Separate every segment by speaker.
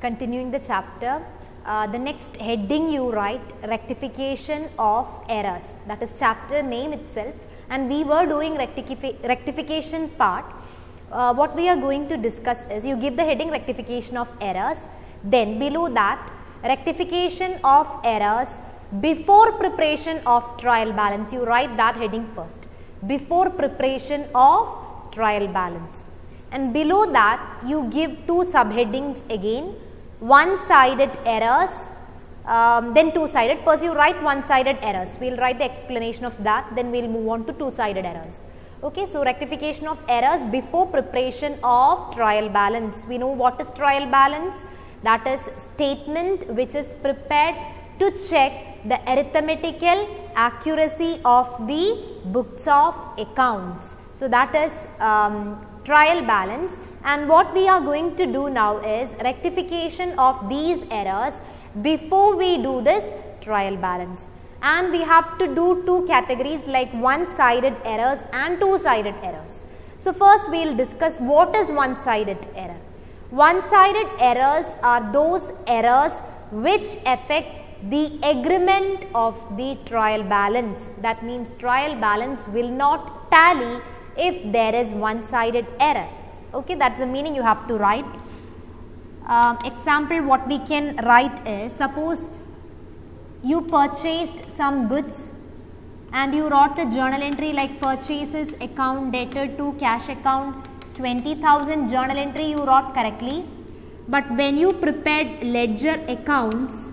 Speaker 1: continuing the chapter, the next heading you write rectification of errors, that is chapter name itself, and we were doing rectification part. What we are going to discuss is, you give the heading rectification of errors, then below that rectification of errors before preparation of trial balance. You write that heading first, before preparation of trial balance, and below that you give two subheadings again, one-sided errors, then two-sided. First you write one-sided errors, we will write the explanation of that, then we will move on to two-sided errors. Okay, so rectification of errors before preparation of trial balance. We know what is trial balance, that is statement which is prepared to check the arithmetical accuracy of the books of accounts. So that is trial balance, and what we are going to do now is rectification of these errors before we do this trial balance. And we have to do two categories, like one-sided errors and two-sided errors. So first we will discuss what is one-sided error. One-sided errors are those errors which affect the agreement of the trial balance. That means trial balance will not tally if there is one-sided error. Okay, that's the meaning you have to write. Example what we can write is, suppose you purchased some goods and you wrote a journal entry like purchases account debtor to cash account 20,000 journal entry you wrote correctly, but when you prepared ledger accounts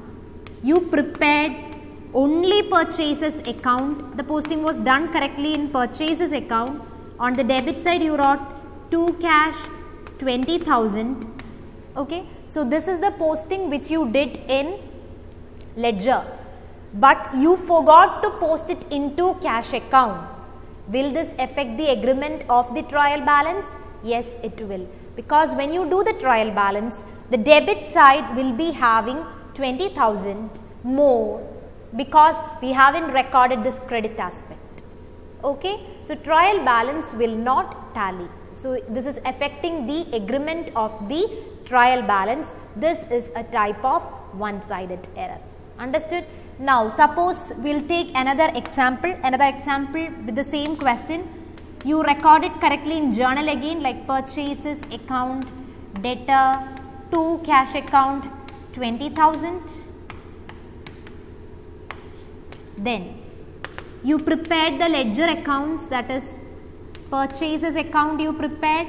Speaker 1: you prepared only purchases account. The posting was done correctly in purchases account. On the debit side you wrote to cash 20,000. Okay, so this is the posting which you did in ledger, but you forgot to post it into cash account. Will this affect the agreement of the trial balance? Yes, it will, because when you do the trial balance, the debit side will be having 20,000 more because we haven't recorded this credit aspect. Okay, so trial balance will not tally. So this is affecting the agreement of the trial balance. This is a type of one-sided error. Understood? Now suppose we will take another example with the same question. You record it correctly in journal again, like purchases account debtor to cash account 20,000. Then you prepared the ledger accounts, that is purchases account you prepared,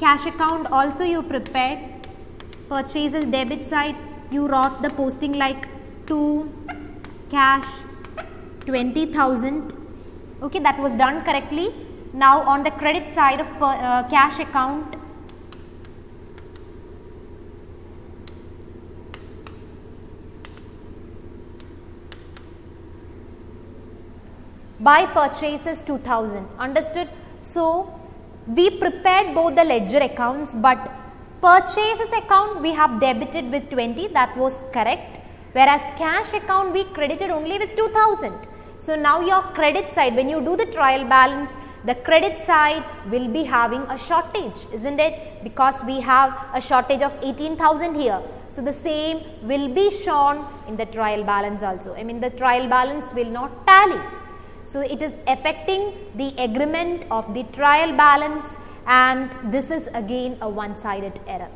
Speaker 1: cash account also you prepared. Purchases debit side you wrote the posting like to cash 20,000. Okay, that was done correctly. Now on the credit side of cash account, by purchases 2,000. Understood? So we prepared both the ledger accounts, but purchases account we have debited with 20, that was correct, whereas cash account we credited only with 2,000. So now your credit side, when you do the trial balance, the credit side will be having a shortage, isn't it? Because we have a shortage of 18,000 here. So the same will be shown in the trial balance also. I mean, the trial balance will not tally. So it is affecting the agreement of the trial balance, and this is again a one-sided error.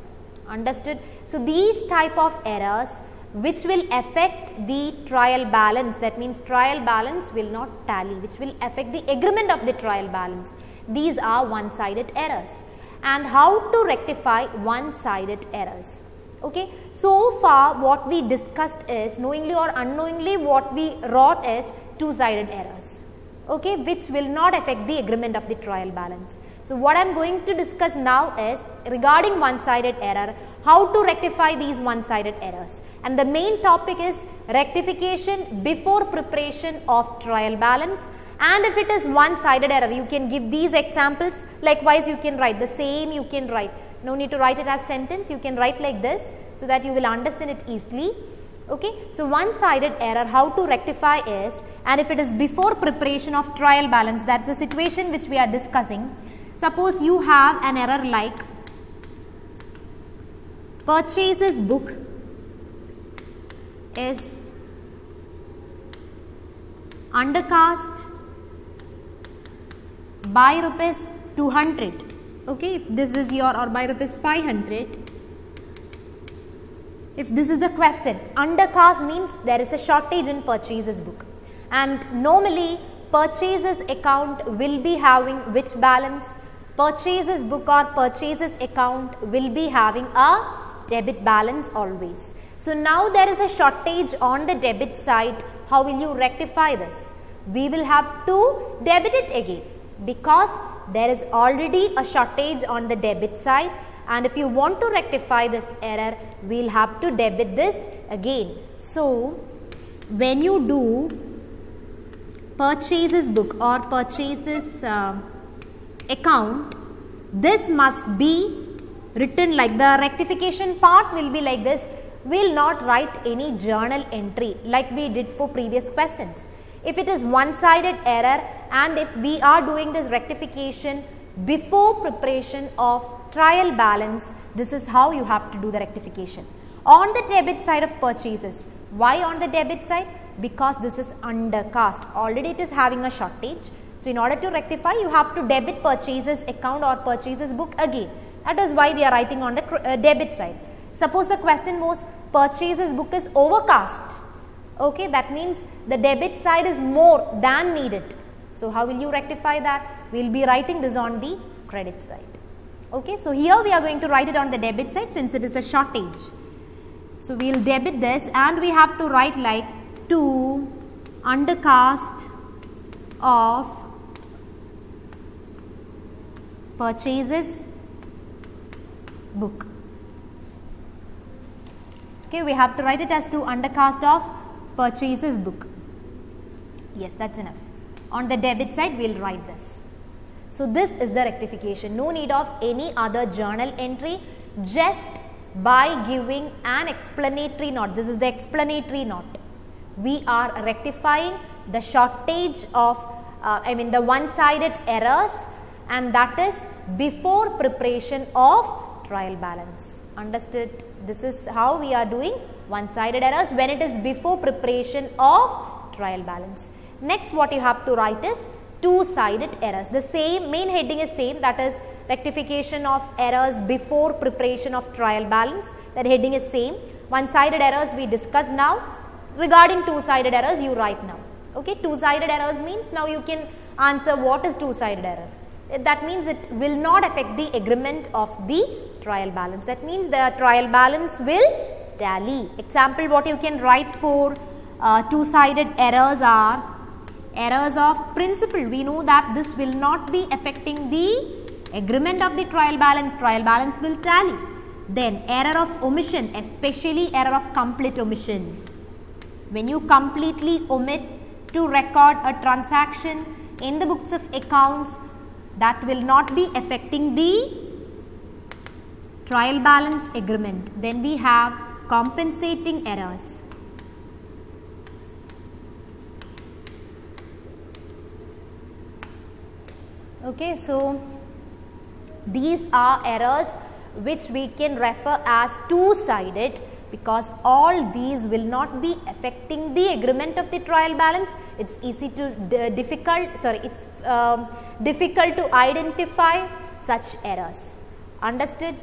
Speaker 1: Understood? So these type of errors which will affect the trial balance, that means trial balance will not tally, which will affect the agreement of the trial balance. These are one-sided errors. And how to rectify one-sided errors? Okay, so far what we discussed is, knowingly or unknowingly, what we wrote is two-sided errors, okay, which will not affect the agreement of the trial balance. So what I am going to discuss now is regarding one-sided error, how to rectify these one-sided errors. And the main topic is rectification before preparation of trial balance. And if it is one-sided error, you can give these examples. Likewise, you can write the same, you can write, no need to write it as sentence, you can write like this so that you will understand it easily. Okay, so one-sided error, how to rectify is, and if it is before preparation of trial balance, that's the situation which we are discussing. Suppose you have an error like purchases book is undercast by rupees 200, okay, if this is your, or by rupees 500, if this is the question. Undercast means there is a shortage in purchases book, and normally purchases account will be having which balance? Purchases book or purchases account will be having a debit balance always. So now there is a shortage on the debit side. How will you rectify this? We will have to debit it again, because there is already a shortage on the debit side, and if you want to rectify this error, we will have to debit this again. So when you do purchases book or purchases account, this must be written like, the rectification part will be like this. We will not write any journal entry like we did for previous questions. If it is one-sided error, and if we are doing this rectification before preparation of trial balance, this is how you have to do the rectification. On the debit side of purchases, why on the debit side? Because this is undercast, already it is having a shortage. So in order to rectify, you have to debit purchases account or purchases book again. That is why we are writing on the debit side. Suppose the question was purchases book is overcast, okay, that means the debit side is more than needed. So how will you rectify that? We will be writing this on the credit side. Okay, so here we are going to write it on the debit side since it is a shortage. So we will debit this, and we have to write like to undercast of purchases book. Okay, we have to write it as to undercast of purchases book. Yes, that's enough. On the debit side, we will write this. So this is the rectification. No need of any other journal entry, just by giving an explanatory note. This is the explanatory note. We are rectifying the shortage of, the one-sided errors, and that is before preparation of trial balance. Understood? This is how we are doing one-sided errors when it is before preparation of trial balance. Next, what you have to write is two-sided errors. The same main heading is same, that is rectification of errors before preparation of trial balance. That heading is same. One-sided errors we discuss now. Regarding two-sided errors, you write now. Okay, two-sided errors means now you can answer what is two-sided error. That means it will not affect the agreement of the trial balance. That means the trial balance will tally. Example, what you can write for two-sided errors are errors of principle. We know that this will not be affecting the agreement of the trial balance. Trial balance will tally. Then error of omission, especially error of complete omission. When you completely omit to record a transaction in the books of accounts, that will not be affecting the trial balance agreement. Then we have compensating errors. Okay, so these are errors which we can refer as two-sided, because all these will not be affecting the agreement of the trial balance. It's easy to difficult to identify such errors. Understood?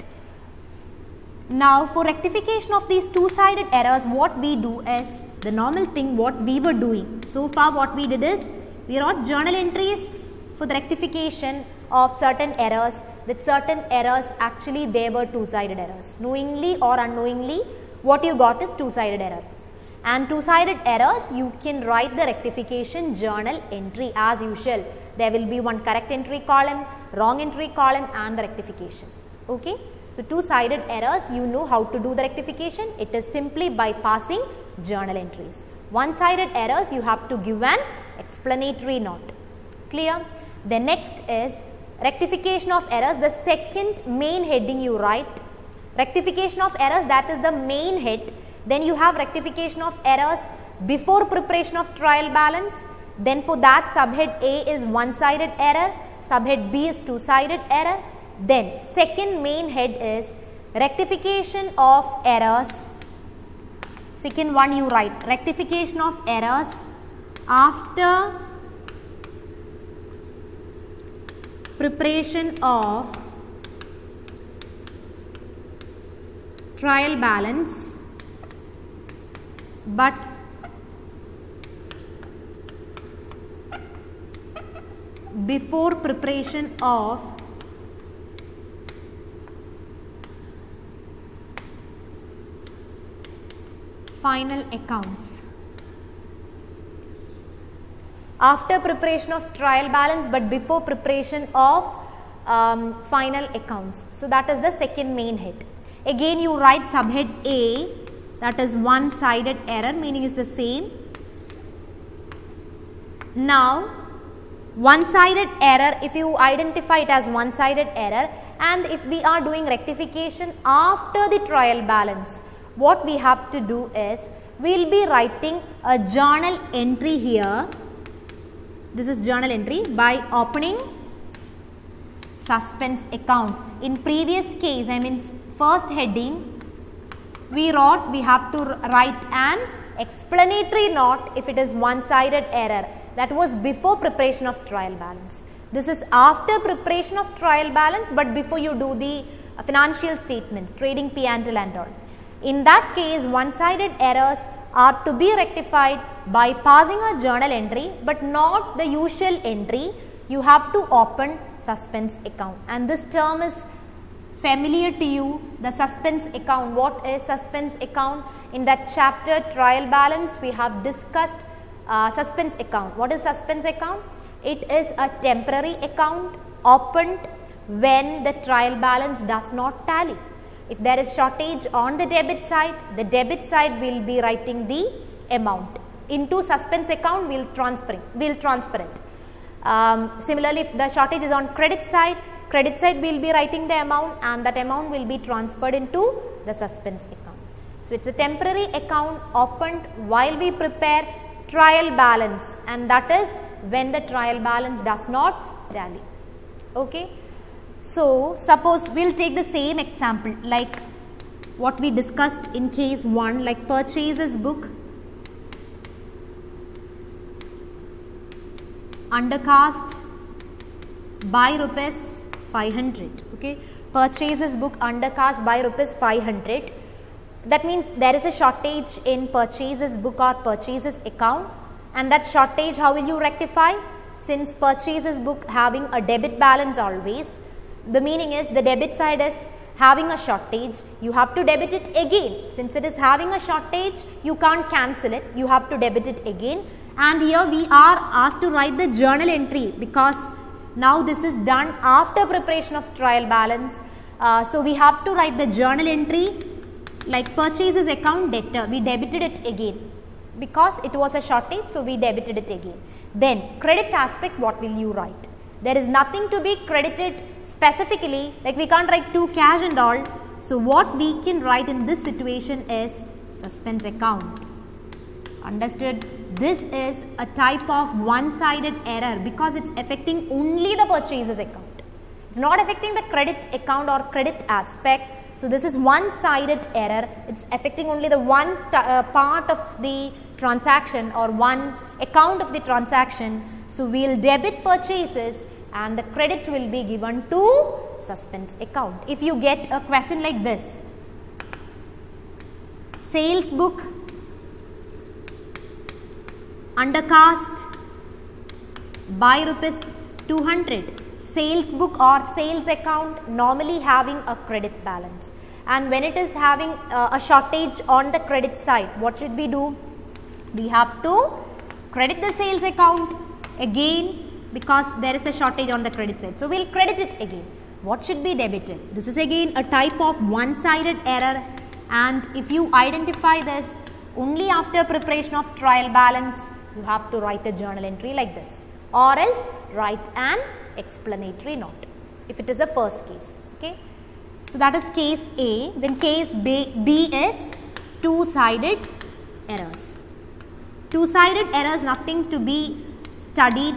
Speaker 1: Now for rectification of these two-sided errors, what we do is the normal thing what we were doing. So far what we did is we wrote journal entries for the rectification of certain errors. With certain errors, actually they were two-sided errors. Knowingly or unknowingly, what you got is two-sided error. And two-sided errors, you can write the rectification journal entry as usual. There will be one correct entry column, wrong entry column, and the rectification. Okay. So two-sided errors, you know how to do the rectification. It is simply by passing journal entries. One-sided errors, you have to give an explanatory note. Clear? The next is rectification of errors. The second main heading you write. Rectification of errors, that is the main head. Then you have rectification of errors before preparation of trial balance. Then for that, subhead A is one-sided error, subhead B is two-sided error. Then second main head is rectification of errors. Second one you write rectification of errors after preparation of trial balance but before preparation of final accounts. After preparation of trial balance but before preparation of final accounts. So that is the second main head. Again you write subhead A, that is one-sided error, meaning is the same. Now one-sided error, if you identify it as one-sided error, and if we are doing rectification after the trial balance, what we have to do is we will be writing a journal entry here. This is journal entry by opening suspense account. In previous case, I mean first heading, we wrote we have to write an explanatory note if it is one-sided error. That was before preparation of trial balance. This is after preparation of trial balance but before you do the financial statements, trading P&L and all. In that case, one-sided errors are to be rectified by passing a journal entry but not the usual entry. You have to open suspense account, and this term is familiar to you, the suspense account. What is suspense account? In that chapter trial balance we have discussed suspense account. What is suspense account? It is a temporary account opened when the trial balance does not tally. If there is shortage on the debit side will be writing the amount. Into suspense account we will transfer it. Similarly, if the shortage is on credit side we will be writing the amount, and that amount will be transferred into the suspense account. So it's a temporary account opened while we prepare trial balance, and that is when the trial balance does not tally. Okay. So suppose we will take the same example like what we discussed in case 1, like purchases book undercast by rupees 500. Okay, purchases book undercast by rupees 500. That means there is a shortage in purchases book or purchases account, and that shortage how will you rectify? Since purchases book having a debit balance always, the meaning is the debit side is having a shortage, you have to debit it again. Since it is having a shortage, you can't cancel it, you have to debit it again. And here we are asked to write the journal entry because now this is done after preparation of trial balance. So we have to write the journal entry like purchases account debtor, we debited it again because it was a shortage, so we debited it again. Then credit aspect, what will you write? There is nothing to be credited specifically, like we can't write to cash and all. So what we can write in this situation is suspense account. Understood? This is a type of one-sided error because it's affecting only the purchases account. It's not affecting the credit account or credit aspect. So this is one-sided error. It's affecting only the one part of the transaction or one account of the transaction. So we will debit purchases and the credit will be given to suspense account. If you get a question like this, sales book undercast by rupees 200, sales book or sales account normally having a credit balance, and when it is having a shortage on the credit side, what should we do? We have to credit the sales account again because there is a shortage on the credit side. So we will credit it again. What should be debited? This is again a type of one-sided error, and if you identify this only after preparation of trial balance, you have to write a journal entry like this, or else write an explanatory note if it is a first case. Okay. So that is case A. Then case B is two-sided errors. Two-sided errors nothing to be studied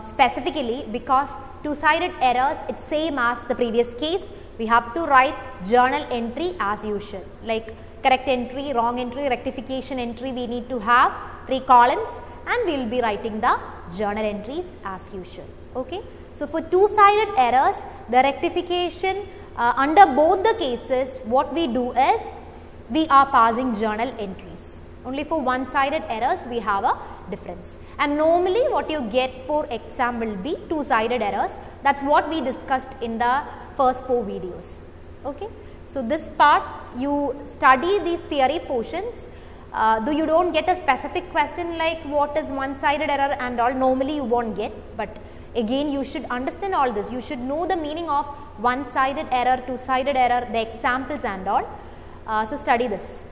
Speaker 1: specifically because two-sided errors it's same as the previous case. we have to write journal entry as usual, like correct entry, wrong entry, rectification entry. We need to have 3 columns and we will be writing the journal entries as usual. Okay. So, for two-sided errors, the rectification under both the cases, what we do is we are passing journal entries. Only for one-sided errors we have a difference, and normally what you get for exam will be two-sided errors. That is what we discussed in the first 4 videos. Okay. So, this part you study these theory portions, though you do not get a specific question like what is one-sided error and all, normally you will not get, but again you should understand all this. You should know the meaning of one-sided error, two-sided error, the examples and all. So, study this.